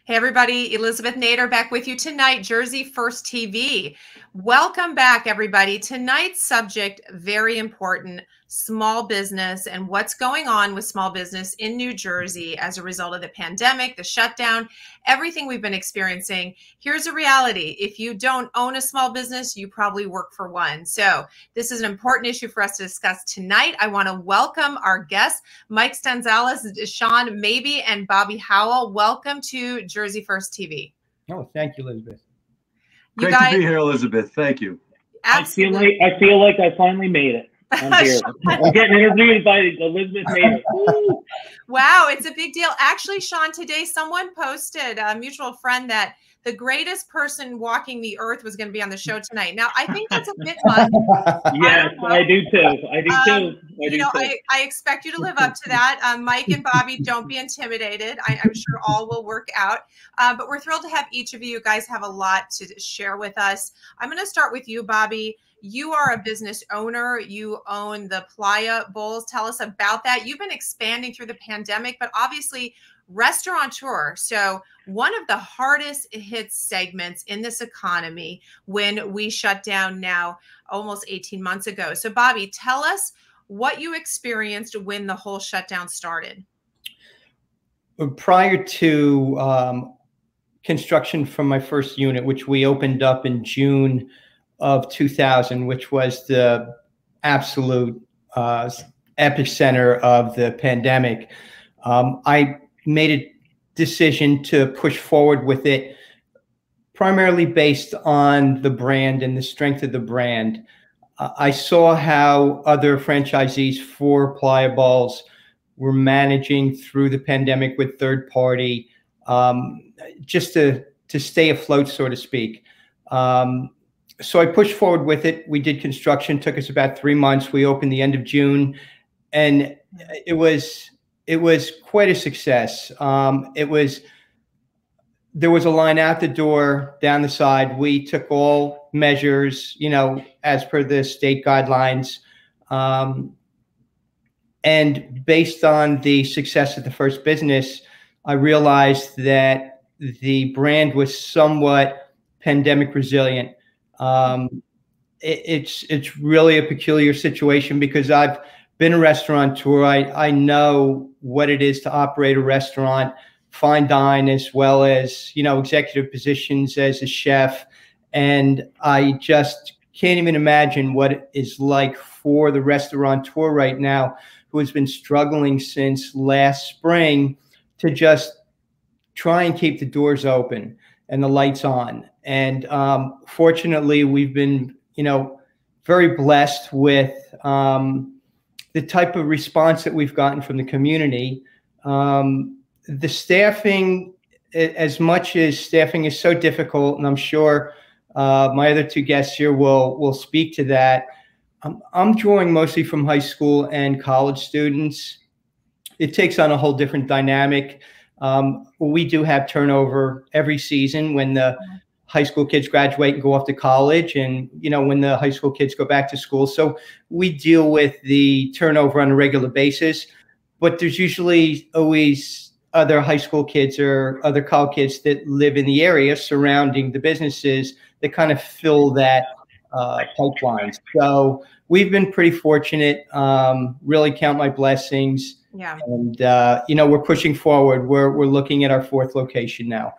Hey everybody, Elizabeth Nader back with you tonight, Jersey First TV. Welcome back everybody. Tonight's subject, very important, small business and what's going on with small business in New Jersey as a result of the pandemic, the shutdown, everything we've been experiencing. Here's a reality. If you don't own a small business, you probably work for one. So this is an important issue for us to discuss tonight. I want to welcome our guests, Mike Stanzilis, Sean Mabey, and Bobby Howell. Welcome to Jersey First TV. Oh, thank you, Elizabeth. Great to be here, Elizabeth. Thank you. Absolutely. I feel like I finally made it. I'm here. I'm getting interviewed by Elizabeth Nader. Wow, it's a big deal. Actually, Sean, today someone posted, a mutual friend, that the greatest person walking the earth was going to be on the show tonight. Now, I think that's a bit much. Yes, I do too. I expect you to live up to that. Mike and Bobby, don't be intimidated. I'm sure all will work out. But we're thrilled to have each of you guys have a lot to share with us. I'm going to start with you, Bobby. You are a business owner. You own the Playa Bowls. Tell us about that. You've been expanding through the pandemic, but obviously restaurateur. So one of the hardest hit segments in this economy when we shut down now almost 18 months ago. So Bobby, tell us what you experienced when the whole shutdown started. Prior to construction from my first unit, which we opened up in June of 2000, which was the absolute epicenter of the pandemic, I made a decision to push forward with it, primarily based on the brand and the strength of the brand. I saw how other franchisees for Playa Balls were managing through the pandemic with third party, just to stay afloat, so to speak. So I pushed forward with it. We did construction, took us about 3 months. We opened the end of June, and it was quite a success. There was a line out the door, down the side. We took all measures, as per the state guidelines. And based on the success of the first business, I realized that the brand was somewhat pandemic resilient. It's really a peculiar situation because I've been a restaurateur. I know what it is to operate a restaurant, fine dine, as well as, executive positions as a chef. And I just can't even imagine what it is like for the restaurateur right now, who has been struggling since last spring to just try and keep the doors open and the lights on. And fortunately, we've been, very blessed with the type of response that we've gotten from the community. The staffing, as much as staffing is so difficult, and I'm sure my other two guests here will speak to that, I'm drawing mostly from high school and college students. It takes on a whole different dynamic. We do have turnover every season when the high school kids graduate and go off to college, and when the high school kids go back to school. So we deal with the turnover on a regular basis, but there's usually always other high school kids or other college kids that live in the area surrounding the businesses that kind of fill that pipeline. So we've been pretty fortunate, really count my blessings. Yeah. And, we're pushing forward. We're looking at our 4th location now.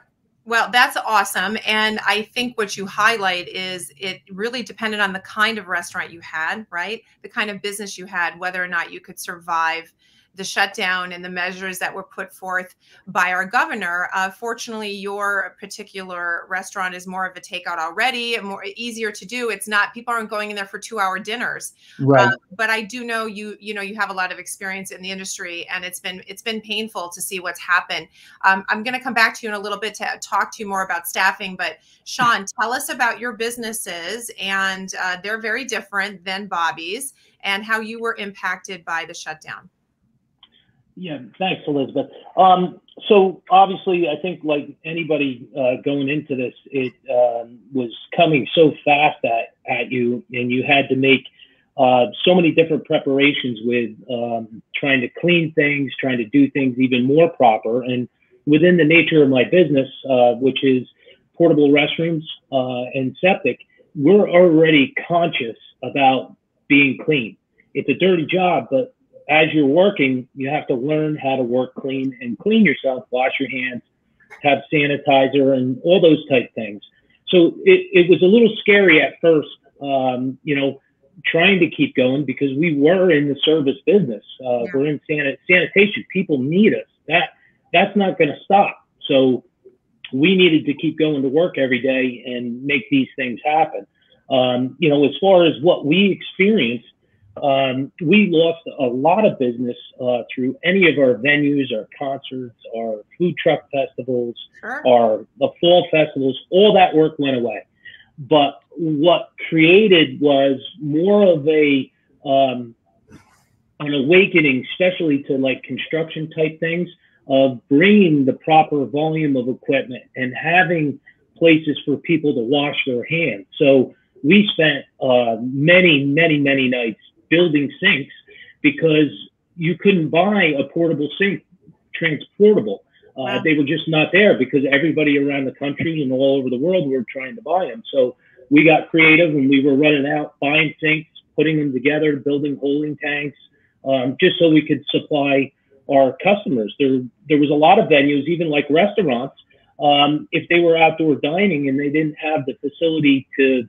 Well, that's awesome. And I think what you highlight is it really depended on the kind of restaurant you had, right? The kind of business you had, whether or not you could survive the shutdown and the measures that were put forth by our governor. Fortunately, your particular restaurant is more of a takeout already, more easier to do. It's not, people aren't going in there for 2-hour dinners. Right. But I do know you have a lot of experience in the industry, and it's been painful to see what's happened. I'm going to come back to you in a little bit to talk to you more about staffing, but Sean, tell us about your businesses, and they're very different than Bobby's, and how you were impacted by the shutdown. Yeah, thanks, Elizabeth. So obviously, I think like anybody going into this, it was coming so fast at you, and you had to make so many different preparations with trying to clean things, trying to do things even more proper. And within the nature of my business, which is portable restrooms and septic, we're already conscious about being clean. It's a dirty job, but as you're working, you have to learn how to work clean and clean yourself, wash your hands, have sanitizer and all those type things. So it was a little scary at first, you know, trying to keep going because we were in the service business. We're in sanitation. People need us. That's not going to stop. So we needed to keep going to work every day and make these things happen. You know, as far as what we experienced, we lost a lot of business through any of our venues, our concerts, our food truck festivals, the fall festivals. All that work went away. But what created was more of an awakening, especially to like construction type things, of bringing the proper volume of equipment and having places for people to wash their hands. So we spent many nights building sinks because you couldn't buy a portable sink transportable. They were just not there because everybody around the country and all over the world were trying to buy them. So we got creative and we were running out, buying sinks, putting them together, building holding tanks, just so we could supply our customers. There was a lot of venues, even like restaurants, if they were outdoor dining and they didn't have the facility to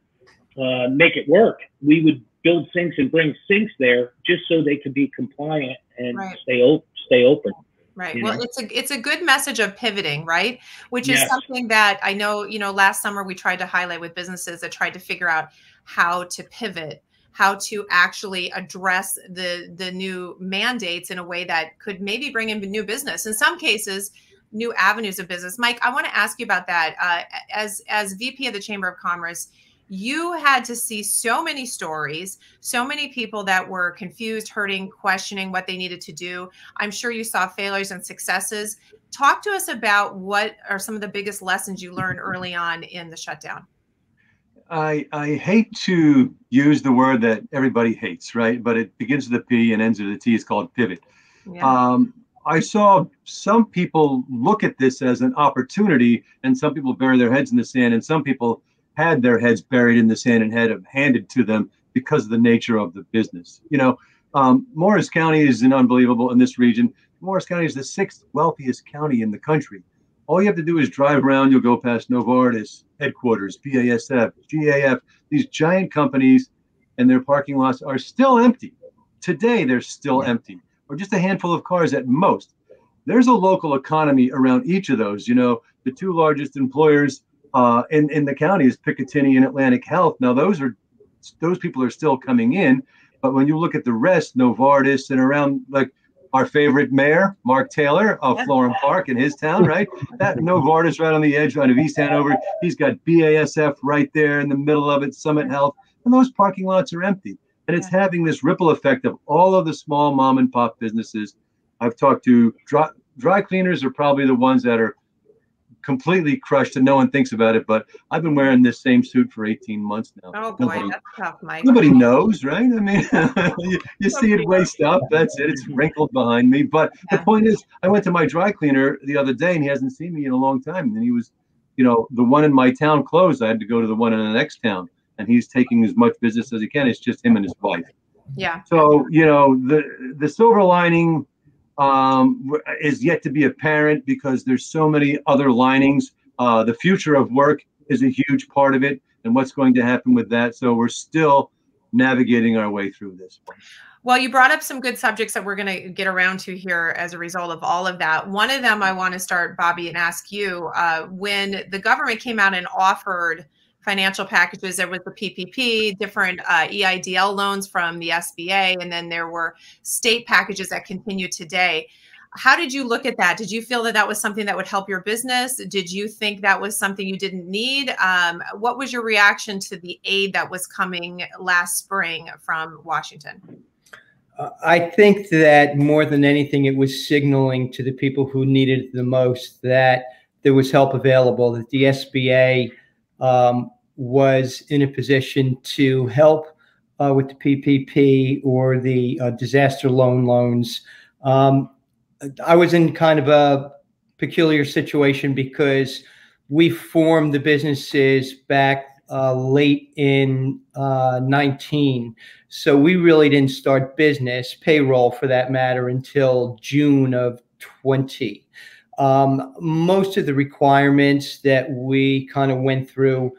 make it work, we would build sinks and bring sinks there just so they could be compliant and stay open. Right. Well, it's a good message of pivoting, right? Which is something that I know, you know, last summer we tried to highlight with businesses that tried to figure out how to pivot, how to actually address the new mandates in a way that could maybe bring in new business. In some cases, new avenues of business. Mike, I want to ask you about that. As VP of the Chamber of Commerce, you had to see so many stories, so many people that were confused, hurting, questioning what they needed to do. I'm sure you saw failures and successes. Talk to us about what are some of the biggest lessons you learned early on in the shutdown. I hate to use the word that everybody hates, right? But it begins with a P and ends with a T. It's called pivot. Yeah. I saw some people look at this as an opportunity, and some people bury their heads in the sand, and some people had their heads buried in the sand and had them handed to them because of the nature of the business. You know, Morris County is an unbelievable in this region. Morris County is the 6th wealthiest county in the country. All you have to do is drive around. You'll go past Novartis headquarters, BASF, GAF, these giant companies, and their parking lots are still empty. Today, they're still empty, or just a handful of cars at most. There's a local economy around each of those. You know, the 2 largest employers in the county is Picatinny and Atlantic Health. Now, those people are still coming in, but when you look at the rest, Novartis and around, like our favorite mayor, Mark Taylor of Florham Park in his town, right? That Novartis right on the edge of East Hanover. He's got BASF right there in the middle of it, Summit Health, and those parking lots are empty. And it's having this ripple effect of all of the small mom and pop businesses. I've talked to dry cleaners are probably the ones that are completely crushed and no one thinks about it, but I've been wearing this same suit for 18 months now. Oh boy, that's tough, Mike. Nobody knows, right? I mean, you see it waist up, that's it. It's wrinkled behind me. But the point is, I went to my dry cleaner the other day and he hasn't seen me in a long time. And he was, you know, the one in my town closed. I had to go to the one in the next town, and he's taking as much business as he can. It's just him and his wife. Yeah. So, you know, the silver lining is yet to be apparent because there's so many other linings. The future of work is a huge part of it, and what's going to happen with that. So we're still navigating our way through this one. Well, you brought up some good subjects that we're going to get around to here as a result of all of that. One of them I want to start, Bobby, and ask you, when the government came out and offered financial packages, there was the PPP, different EIDL loans from the SBA, and then there were state packages that continue today. How did you look at that? Did you feel that that was something that would help your business? Did you think that was something you didn't need? What was your reaction to the aid that was coming last spring from Washington? I think that more than anything, it was signaling to the people who needed it the most that there was help available, that the SBA was in a position to help with the PPP or the disaster loans. I was in kind of peculiar situation because we formed the businesses back late in 19. So we really didn't start business, payroll for that matter, until June of 20. Most of the requirements that we kind of went through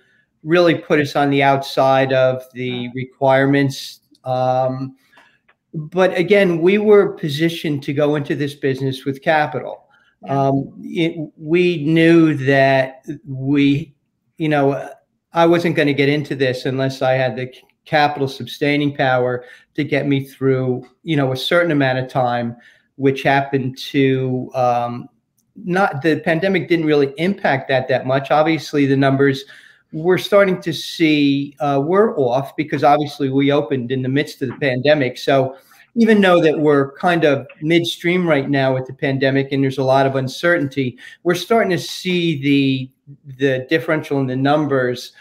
really put us on the outside of the requirements. But again, we were positioned to go into this business with capital. We knew that I wasn't going to get into this unless I had the capital sustaining power to get me through, a certain amount of time, which happened to the pandemic didn't really impact that much. Obviously, the numbers we're starting to see were off because obviously we opened in the midst of the pandemic. So even though that we're kind of midstream right now with the pandemic and there's a lot of uncertainty, we're starting to see the differential in the numbers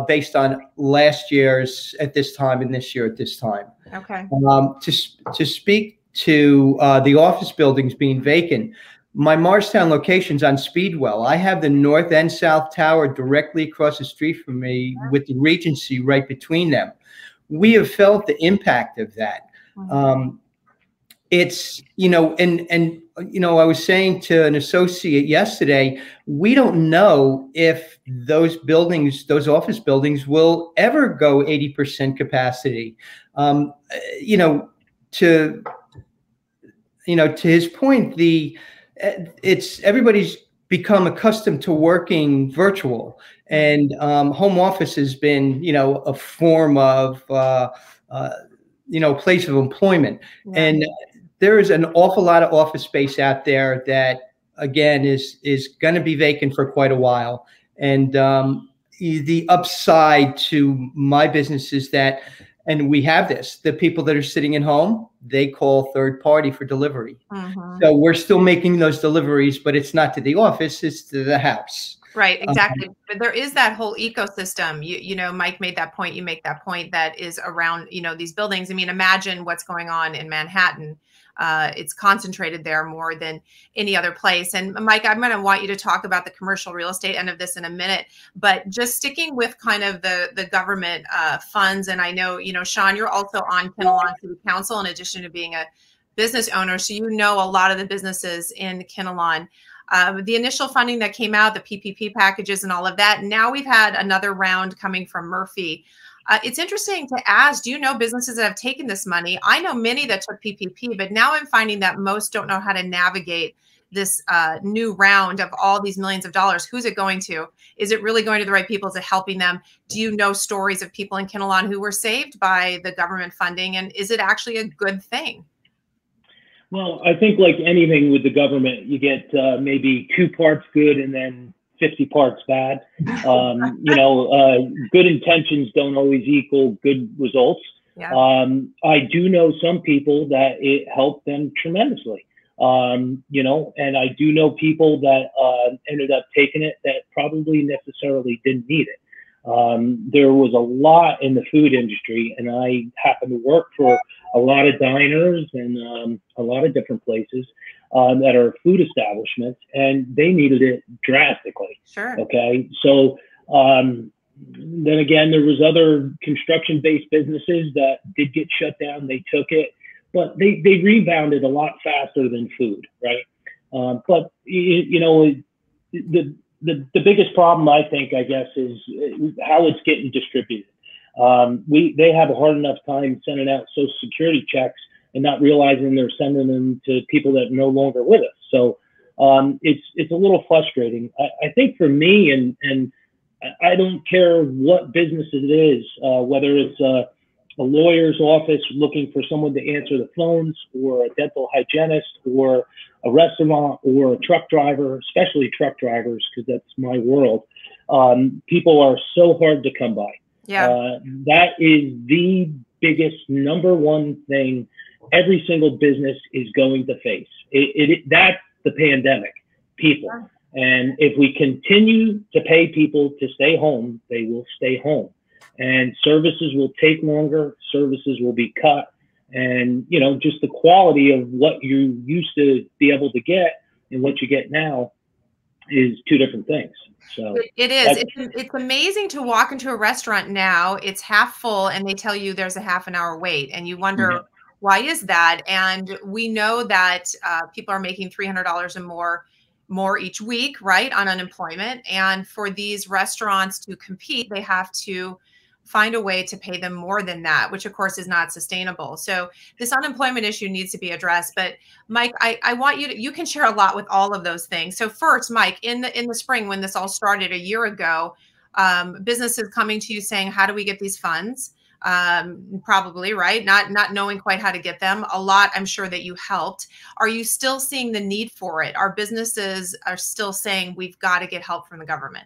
based on last year's at this time and this year at this time. Okay. To speak to the office buildings being vacant, my Morristown location's on Speedwell. I have the north and south tower directly across the street from me with the Regency right between them. We have felt the impact of that. It's, I was saying to an associate yesterday, we don't know if those buildings, those office buildings will ever go 80% capacity. To his point, everybody's become accustomed to working virtual, and home office has been, a form of, place of employment. Yeah. And there is an awful lot of office space out there that, again, is going to be vacant for quite a while. And the upside to my business is that, and we have this, the people that are sitting at home, they call third party for delivery. So we're still making those deliveries, but it's not to the office, it's to the house. Right, exactly. But there is that whole ecosystem. Mike made that point. You make that point that is around, these buildings. I mean, imagine what's going on in Manhattan. It's concentrated there more than any other place. And Mike, I'm going to want you to talk about the commercial real estate end of this in a minute, but just sticking with kind of the government funds. And I know, Sean, you're also on Kinnelon City Council in addition to being a business owner. So a lot of the businesses in Kinnelon. The initial funding that came out, the PPP packages and all of that. Now we've had another round coming from Murphy. It's interesting to ask, do you know businesses that have taken this money? I know many that took PPP, but now I'm finding that most don't know how to navigate this new round of all these millions of dollars. Who's it going to? Is it really going to the right people? Is it helping them? Do you know stories of people in Kinnelon who were saved by the government funding? And is it actually a good thing? Well, I think like anything with the government, you get maybe 2 parts good and then 50 parts bad. Good intentions don't always equal good results. Yeah. I do know some people that it helped them tremendously. And I do know people that ended up taking it that probably necessarily didn't need it. There was a lot in the food industry, and I happen to work for a lot of diners and a lot of different places that are food establishments, and they needed it drastically. Sure. Okay. So then again, there was other construction-based businesses that did get shut down. They took it, but they rebounded a lot faster than food, right? But the biggest problem, I think, I guess, is how it's getting distributed. They have a hard enough time sending out Social Security checks and not realizing they're sending them to people that are no longer with us. So it's a little frustrating. I think for me, and I don't care what business it is, whether it's a lawyer's office looking for someone to answer the phones, or a dental hygienist, or a restaurant, or a truck driver, especially truck drivers, because that's my world. People are so hard to come by. Yeah. That is the biggest #1 thing every single business is going to face. That's the pandemic, people. Yeah. And if we continue to pay people to stay home, they will stay home. And services will take longer, services will be cut. And, just the quality of what you used to be able to get and what you get now is two different things. So it is. It's amazing to walk into a restaurant now. It's half full, and they tell you there's a half an hour wait, and you wonder why is that? And we know that people are making $300 and more each week, right, on unemployment. And for these restaurants to compete, they have to find a way to pay them more than that, which of course is not sustainable. So this unemployment issue needs to be addressed. But Mike, I want you can share a lot with all of those things. So first, Mike, in the spring, when this all started a year ago, businesses coming to you saying, how do we get these funds? Probably, right? Not knowing quite how to get them. A lot, I'm sure that you helped. Are you still seeing the need for it? Our businesses are still saying we've got to get help from the government.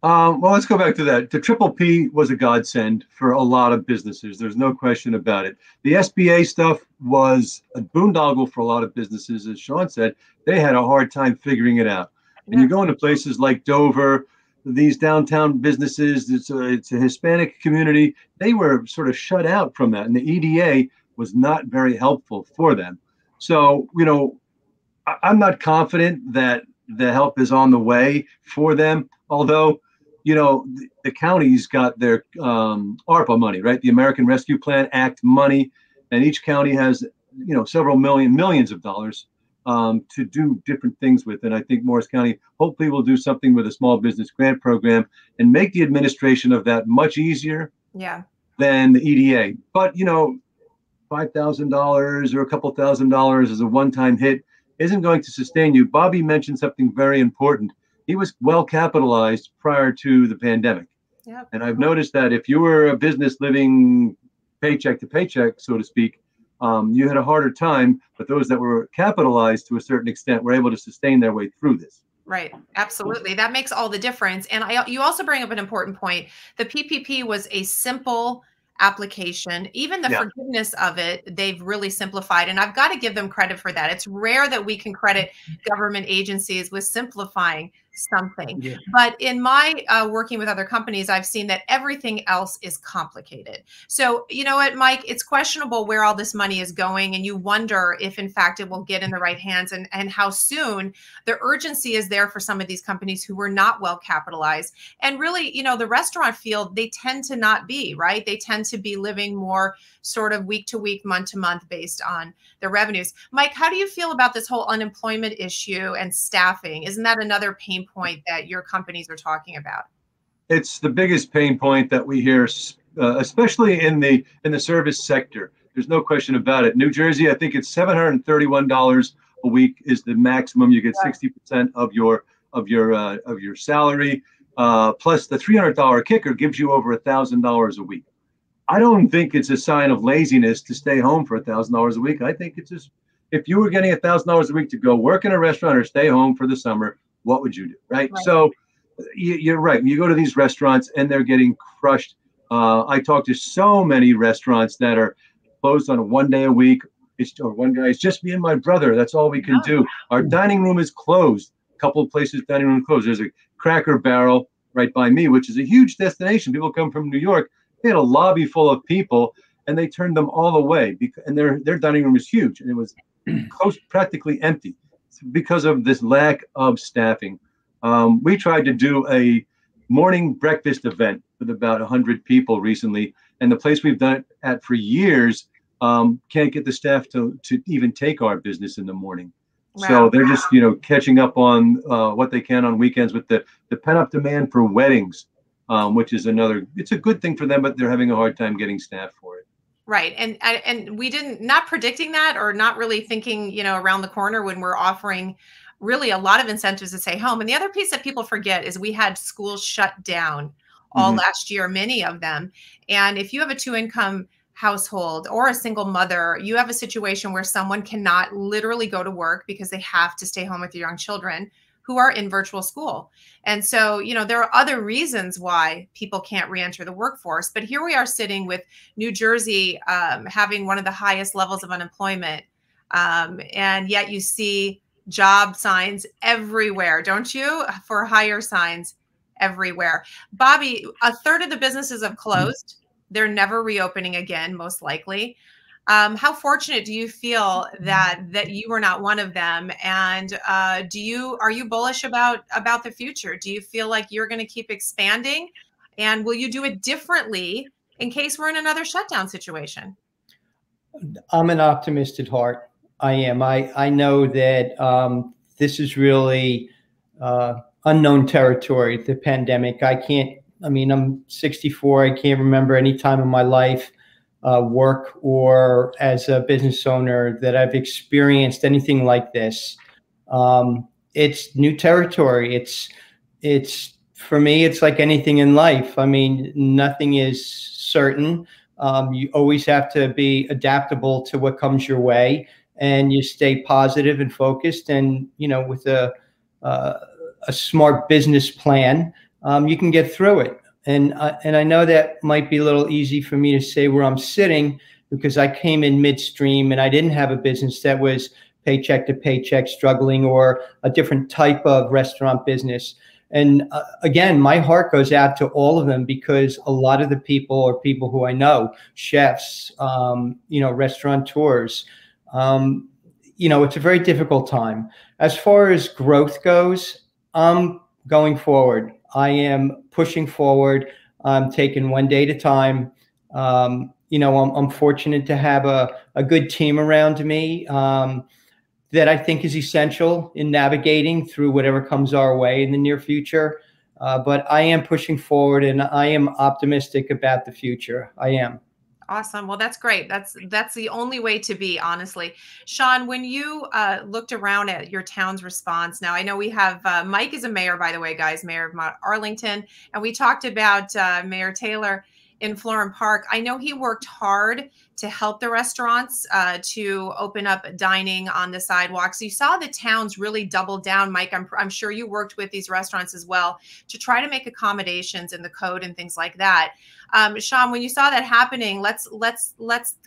Well, let's go back to that. The Triple P was a godsend for a lot of businesses. There's no question about it. The SBA stuff was a boondoggle for a lot of businesses. As Sean said, they had a hard time figuring it out. And you go into places like Dover, these downtown businesses, it's a Hispanic community. They were sort of shut out from that. And the EDA was not very helpful for them. So, you know, I'm not confident that the help is on the way for them, although, you know, the counties got their ARPA money, right? The American Rescue Plan Act money, and each county has, you know, several millions of dollars to do different things with. And I think Morris County hopefully will do something with a small business grant program and make the administration of that much easier than the EDA. But, you know, $5,000 or a couple $1,000 as a one-time hit isn't going to sustain you. Bobby mentioned something very important. He was well capitalized prior to the pandemic. And I've noticed that if you were a business living paycheck to paycheck, so to speak, you had a harder time, but those that were capitalized to a certain extent were able to sustain their way through this. Right. Absolutely. That makes all the difference. And you also bring up an important point. The PPP was a simple application. Even the forgiveness of it, they've really simplified. And I've got to give them credit for that. It's rare that we can credit government agencies with simplifying something. But in my working with other companies, I've seen that everything else is complicated. So, you know what, Mike, it's questionable where all this money is going. And you wonder if, in fact, it will get in the right hands and how soon. The urgency is there for some of these companies who were not well capitalized. And really, you know, the restaurant field, they tend to not be, right? They tend to be living more sort of week to week, month to month based on their revenues. Mike, how do you feel about this whole unemployment issue and staffing? Isn't that another pain point that your companies are talking about? It's the biggest pain point that we hear, especially in the service sector. There's no question about it. New Jersey, I think it's $731 a week is the maximum. You get 60% of your salary, plus the $300 kicker gives you over $1,000 a week. I don't think it's a sign of laziness to stay home for $1,000 a week. I think it's just, if you were getting $1,000 a week to go work in a restaurant or stay home for the summer, what would you do, right? So you're right. You go to these restaurants and they're getting crushed. I talk to so many restaurants that are closed on a 1 day a week. Or one guy, it's just me and my brother. That's all we can do. Our dining room is closed. A couple of places, dining room closed. There's a Cracker Barrel right by me, which is a huge destination. People come from New York. They had a lobby full of people, and they turned them all away. And their dining room is huge, and it was practically empty because of this lack of staffing. We tried to do a morning breakfast event with about 100 people recently, and the place we've done it at for years can't get the staff to even take our business in the morning. So they're just, you know, catching up on what they can on weekends with the pent-up demand for weddings. Which is it's a good thing for them, but they're having a hard time getting staff for it. Right. And we not predicting that or not really thinking, you know, around the corner when we're offering really a lot of incentives to stay home. And the other piece that people forget is we had schools shut down all last year, many of them. And if you have a 2-income household or a single mother, you have a situation where someone cannot literally go to work because they have to stay home with their young children who are in virtual school. And so, you know, there are other reasons why people can't reenter the workforce. But here we are sitting with New Jersey having one of the highest levels of unemployment. And yet you see job signs everywhere, don't you? For hire signs everywhere. Bobby, a third of the businesses have closed. They're never reopening again, most likely. How fortunate do you feel that you were not one of them? And are you bullish about the future? Do you feel like you're going to keep expanding, and will you do it differently in case we're in another shutdown situation? I'm an optimist at heart. I am. I know that this is really unknown territory, the pandemic. I mean, I'm 64. I can't remember any time in my life, work or as a business owner, that I've experienced anything like this. It's new territory. It's for me, it's like anything in life. I mean, nothing is certain. You always have to be adaptable to what comes your way, and you stay positive and focused. And, you know, with a smart business plan, you can get through it. And I know that might be a little easy for me to say where I'm sitting, because I came in midstream and I didn't have a business that was paycheck to paycheck struggling, or a different type of restaurant business. And again, my heart goes out to all of them, because a lot of the people are people who I know, chefs, you know, restaurateurs. You know, it's a very difficult time. As far as growth goes, I'm going forward. I am pushing forward. I'm taking one day at a time. You know, I'm fortunate to have a good team around me that I think is essential in navigating through whatever comes our way in the near future. But I am pushing forward, and I am optimistic about the future. I am. Awesome. Well, that's great. That's the only way to be, honestly. Sean, when you looked around at your town's response, now I know we have Mike is a mayor, by the way, guys, mayor of Arlington, and we talked about Mayor Taylor in Florham Park. I know he worked hard to help the restaurants to open up dining on the sidewalks. You saw the towns really double down. Mike, I'm sure you worked with these restaurants as well to try to make accommodations in the code and things like that. Sean, when you saw that happening, let's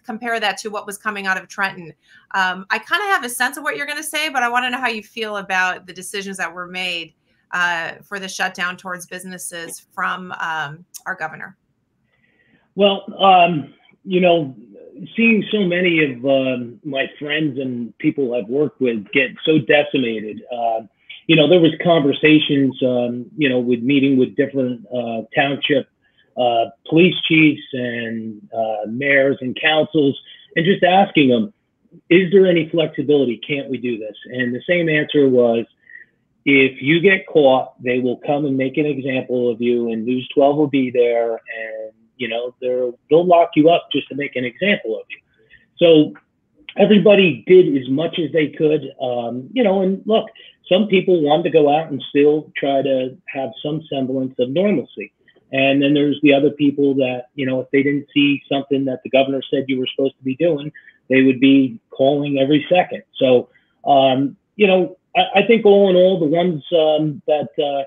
compare that to what was coming out of Trenton. I kind of have a sense of what you're going to say, but I want to know how you feel about the decisions that were made for the shutdown towards businesses from our governor. Well, you know, seeing so many of my friends and people I've worked with get so decimated, you know, there was conversations, you know, with meeting with different township police chiefs and mayors and councils, and just asking them, is there any flexibility? Can't we do this? And the same answer was, if you get caught, they will come and make an example of you, and News 12 will be there, and you know, they'll lock you up just to make an example of you. So everybody did as much as they could, you know, and look, some people wanted to go out and still try to have some semblance of normalcy. And then there's the other people that, you know, if they didn't see something that the governor said you were supposed to be doing, they would be calling every second. So, you know, I think all in all, the ones that,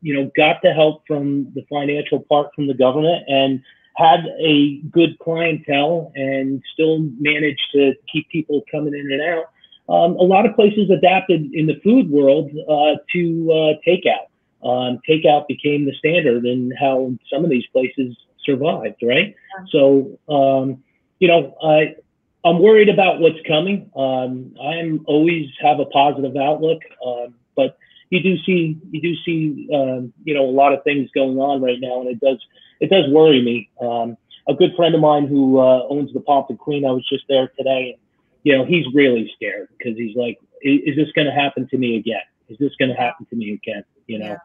you know, got the help from the financial part from the government and had a good clientele and still managed to keep people coming in and out. A lot of places adapted in the food world to takeout. Takeout became the standard in how some of these places survived, right? So, you know, I'm worried about what's coming. I'm always have a positive outlook, but you do see, you know, a lot of things going on right now, and it does worry me. A good friend of mine who owns the Pomp and Queen, I was just there today. And, you know, he's really scared because he's like, is this going to happen to me again? Is this going to happen to me again? You know,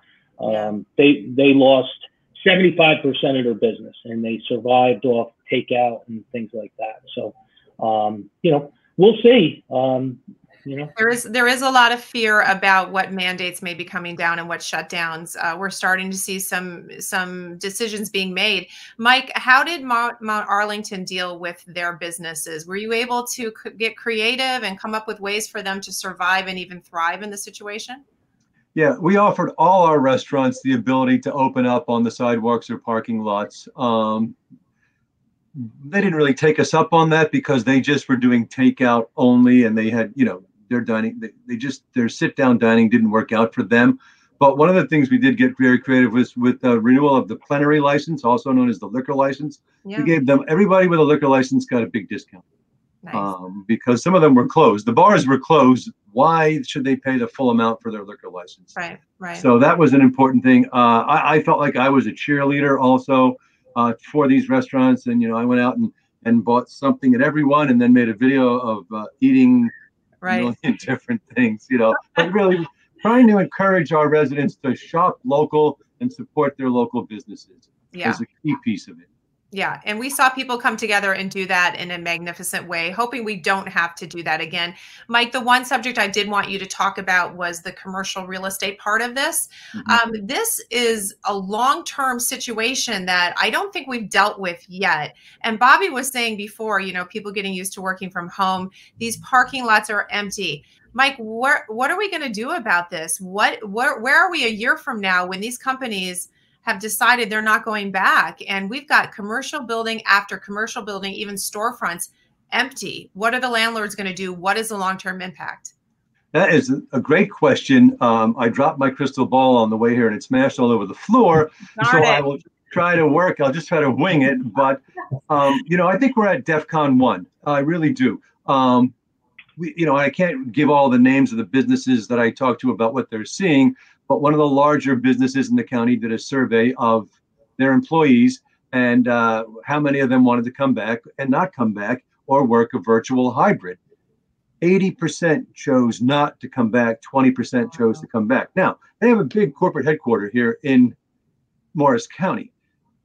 they lost 75% of their business, and they survived off takeout and things like that. So, you know, we'll see. You know, there is a lot of fear about what mandates may be coming down and what shutdowns. We're starting to see some decisions being made. Mike, how did Mount Arlington deal with their businesses? Were you able to get creative and come up with ways for them to survive and even thrive in the situation? Yeah, we offered all our restaurants the ability to open up on the sidewalks or parking lots. They didn't really take us up on that because they just were doing takeout only, and they had, you know, their dining, their sit-down dining didn't work out for them. But one of the things we did get very creative was with the renewal of the plenary license, also known as the liquor license. Yeah. We gave them, everybody with a liquor license got a big discount. Nice. Because some of them were closed. The bars were closed. Why should they pay the full amount for their liquor license? Right, right. So that was an important thing. I felt like I was a cheerleader also for these restaurants. And, I went out and bought something at everyone and then made a video of eating a million different things, but really trying to encourage our residents to shop local and support their local businesses is a key piece of it. Yeah. And we saw people come together and do that in a magnificent way, hoping we don't have to do that again. Mike, the one subject I did want you to talk about was the commercial real estate part of this. Mm-hmm. This is a long-term situation that I don't think we've dealt with yet. And Bobby was saying before, people getting used to working from home, these parking lots are empty. Mike, what are we going to do about this? Where are we a year from now when these companies have decided they're not going back? And we've got commercial building after commercial building, even storefronts empty. What are the landlords going to do? What is the long-term impact? That is a great question. I dropped my crystal ball on the way here and it smashed all over the floor. I will try to work. I'll just try to wing it. But, I think we're at DEFCON 1. I really do. I can't give all the names of the businesses that I talked to about what they're seeing, but one of the larger businesses in the county did a survey of their employees and how many of them wanted to come back and not come back or work a virtual hybrid. 80% chose not to come back. 20% chose to come back. Now, they have a big corporate headquarters here in Morris County.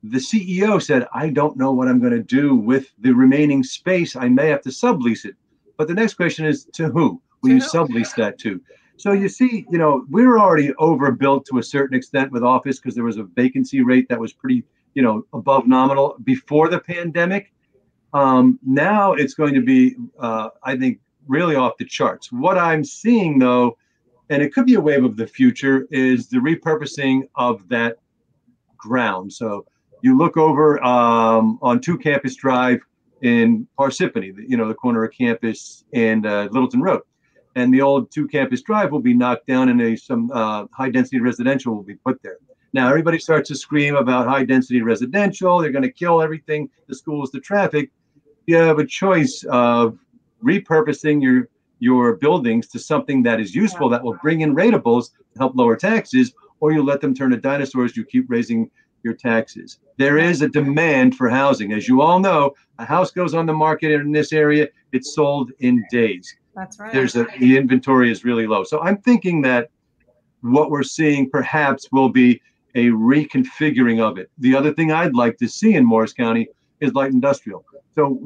The CEO said, I don't know what I'm going to do with the remaining space. I may have to sublease it. But the next question is, to who will you sublease that to? So you see, we were already overbuilt to a certain extent with office because there was a vacancy rate that was pretty, above nominal before the pandemic. Now it's going to be, I think, really off the charts. What I'm seeing, though, and it could be a wave of the future, is the repurposing of that ground. So you look over on 2 Campus Drive in Parsippany, the corner of Campus and Littleton Road. And the old 2 Campus Drive will be knocked down and some high-density residential will be put there. Now, everybody starts to scream about high-density residential. They're going to kill everything, the schools, the traffic. You have a choice of repurposing your buildings to something that is useful, that will bring in ratables to help lower taxes, or you let them turn to dinosaurs. You keep raising your taxes. There is a demand for housing. As you all know, a house goes on the market in this area, it's sold in days. That's right. The inventory is really low. So I'm thinking that what we're seeing perhaps will be a reconfiguring of it. The other thing I'd like to see in Morris County is light industrial. So,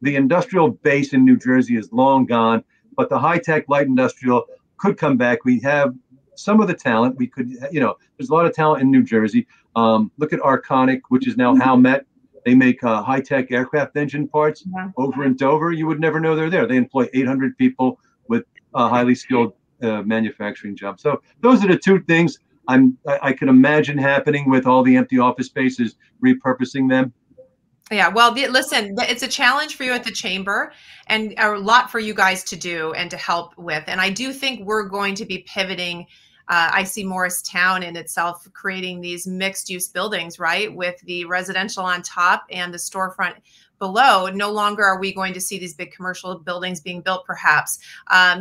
the industrial base in New Jersey is long gone, but the high-tech light industrial could come back. We have some of the talent. We could, there's a lot of talent in New Jersey. Look at Arconic, which is now Howell. They make high-tech aircraft engine parts over in Dover. You would never know they're there. They employ 800 people with highly skilled manufacturing jobs. So those are the two things I can imagine happening with all the empty office spaces, repurposing them. Yeah, well, listen, it's a challenge for you at the chamber and a lot for you guys to do and to help with. And I do think we're going to be pivoting. I see Morristown in itself creating these mixed use buildings, right? With the residential on top and the storefront below. No longer are we going to see these big commercial buildings being built, perhaps.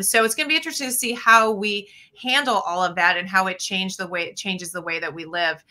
So it's going to be interesting to see how we handle all of that and how it changes the way that we live.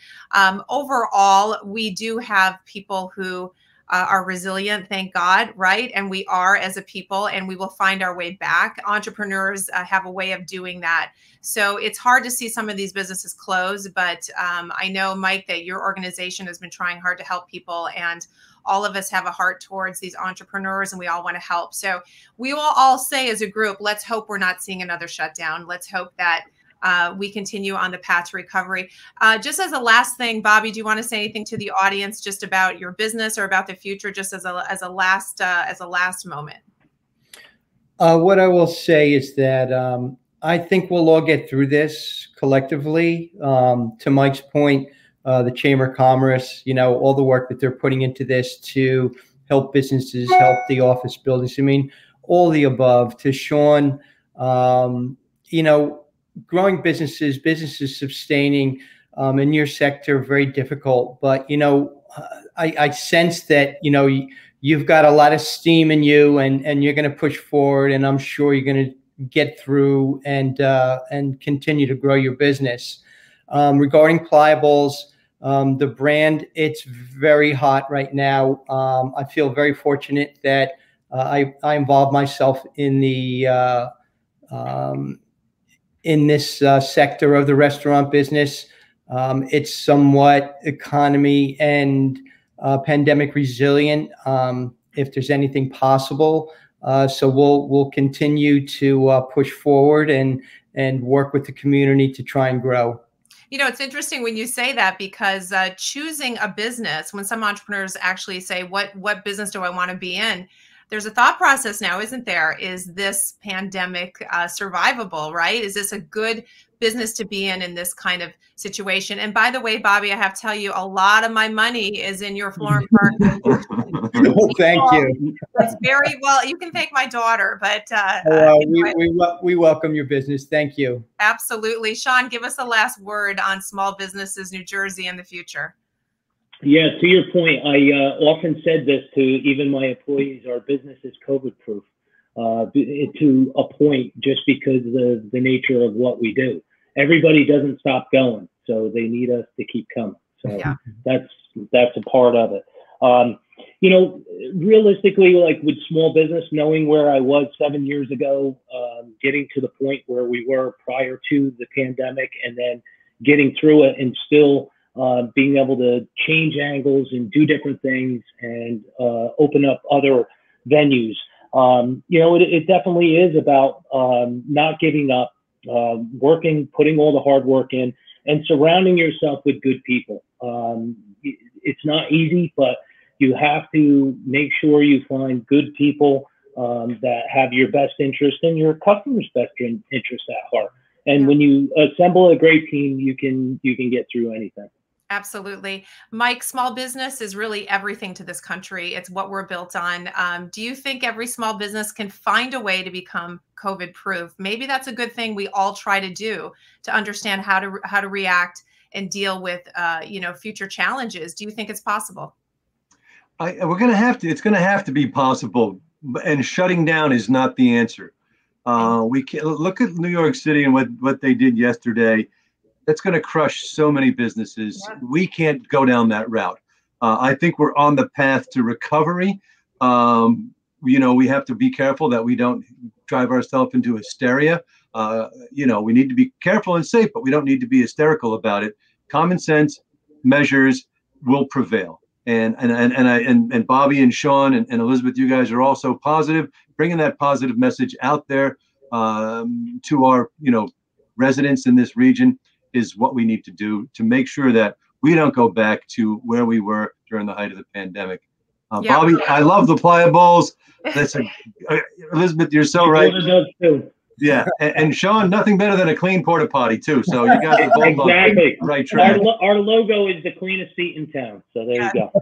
Overall, we do have people who are resilient, thank God, right? And we are as a people, and we will find our way back. Entrepreneurs have a way of doing that. So it's hard to see some of these businesses close, but I know, Mike, that your organization has been trying hard to help people, and all of us have a heart towards these entrepreneurs, and we all want to help. So we will all say as a group, let's hope we're not seeing another shutdown. Let's hope that we continue on the path to recovery. Just as a last thing, Bobby, do you want to say anything to the audience just about your business or about the future, just as a last moment? What I will say is that I think we'll all get through this collectively. To Mike's point, the Chamber of Commerce, all the work that they're putting into this to help businesses, help the office buildings. I mean, all the above. To Sean, growing businesses sustaining in your sector, very difficult. But, I sense that, you've got a lot of steam in you, and you're going to push forward, and I'm sure you're going to get through and continue to grow your business. Regarding Pliables, the brand, it's very hot right now. I feel very fortunate that I involved myself in in this sector of the restaurant business. It's somewhat economy and pandemic resilient, if there's anything possible. So we'll continue to push forward and work with the community to try and grow. It's interesting when you say that, because choosing a business, when some entrepreneurs actually say, what business do I want to be in? There's a thought process now, isn't there? Is this pandemic survivable, right? Is this a good business to be in this kind of situation? And by the way, Bobby, I have to tell you, a lot of my money is in your Florham Park. Oh, thank you. It's very well. You can thank my daughter, but we welcome your business. Thank you. Absolutely. Sean, give us the last word on small businesses, New Jersey, and the future. Yeah, to your point, I often said this to even my employees: our business is COVID proof to a point, just because of the nature of what we do. Everybody doesn't stop going, so they need us to keep coming. So yeah, that's a part of it. Realistically, like with small business, knowing where I was 7 years ago, getting to the point where we were prior to the pandemic, and then getting through it, and still being able to change angles and do different things, and open up other venues. It definitely is about not giving up, working, putting all the hard work in, and surrounding yourself with good people. It's not easy, but you have to make sure you find good people that have your best interest and your customers' best interest at heart. And when you assemble a great team, you can get through anything. Absolutely. Mike, small business is really everything to this country. It's what we're built on. Do you think every small business can find a way to become COVID proof? Maybe that's a good thing we all try to do, to understand how to react and deal with future challenges. Do you think it's possible? It's going to have to be possible, and shutting down is not the answer. We can look at New York City and what they did yesterday. That's going to crush so many businesses. Yeah. We can't go down that route. I think we're on the path to recovery. We have to be careful that we don't drive ourselves into hysteria. We need to be careful and safe, but we don't need to be hysterical about it. Common sense measures will prevail. And Bobby and Sean and Elizabeth, you guys are also positive, bringing that positive message out there to our residents in this region is what we need to do to make sure that we don't go back to where we were during the height of the pandemic. Bobby, I love the Playa Bowls. Elizabeth, you're so right. Yeah, and Sean, nothing better than a clean porta potty too. So you guys are both exactly on the right track. Our logo is the cleanest seat in town. So there you go.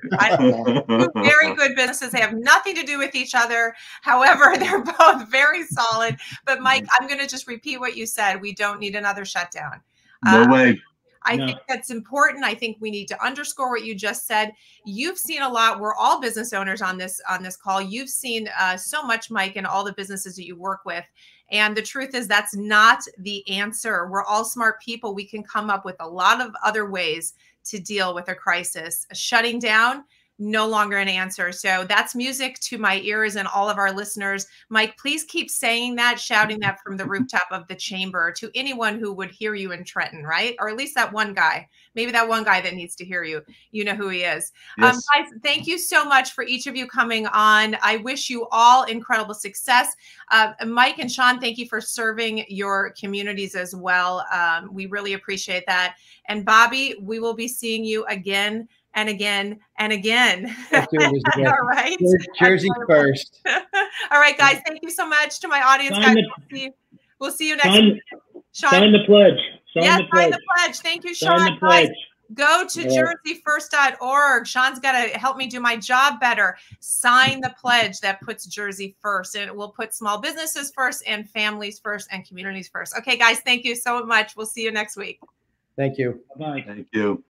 Very good businesses. They have nothing to do with each other. However, they're both very solid. But Mike, I'm going to just repeat what you said. We don't need another shutdown. No way. I think that's important. I think we need to underscore what you just said. You've seen a lot. We're all business owners on this call. You've seen so much, Mike, in all the businesses that you work with. And the truth is that's not the answer. We're all smart people. We can come up with a lot of other ways to deal with a crisis. Shutting down, no longer an answer. So that's music to my ears and all of our listeners. Mike, please keep saying that, shouting that from the rooftop of the chamber to anyone who would hear you in Trenton, right? Or at least that one guy, maybe that one guy that needs to hear you. You know who he is. Yes. Guys, thank you so much for each of you coming on. I wish you all incredible success. Mike and Sean, thank you for serving your communities as well. We really appreciate that. And Bobby, we will be seeing you again and again and again. All right. Jersey first. All right, guys. Thank you so much to my audience. We'll see you next week. Sean. Sign the pledge. Sign the pledge. Thank you, Sean. Sign the pledge. Go to jerseyfirst.org. Sean's got to help me do my job better. Sign the pledge that puts Jersey first, and it will put small businesses first and families first and communities first. Okay, guys, thank you so much. We'll see you next week. Thank you. Bye. Thank you.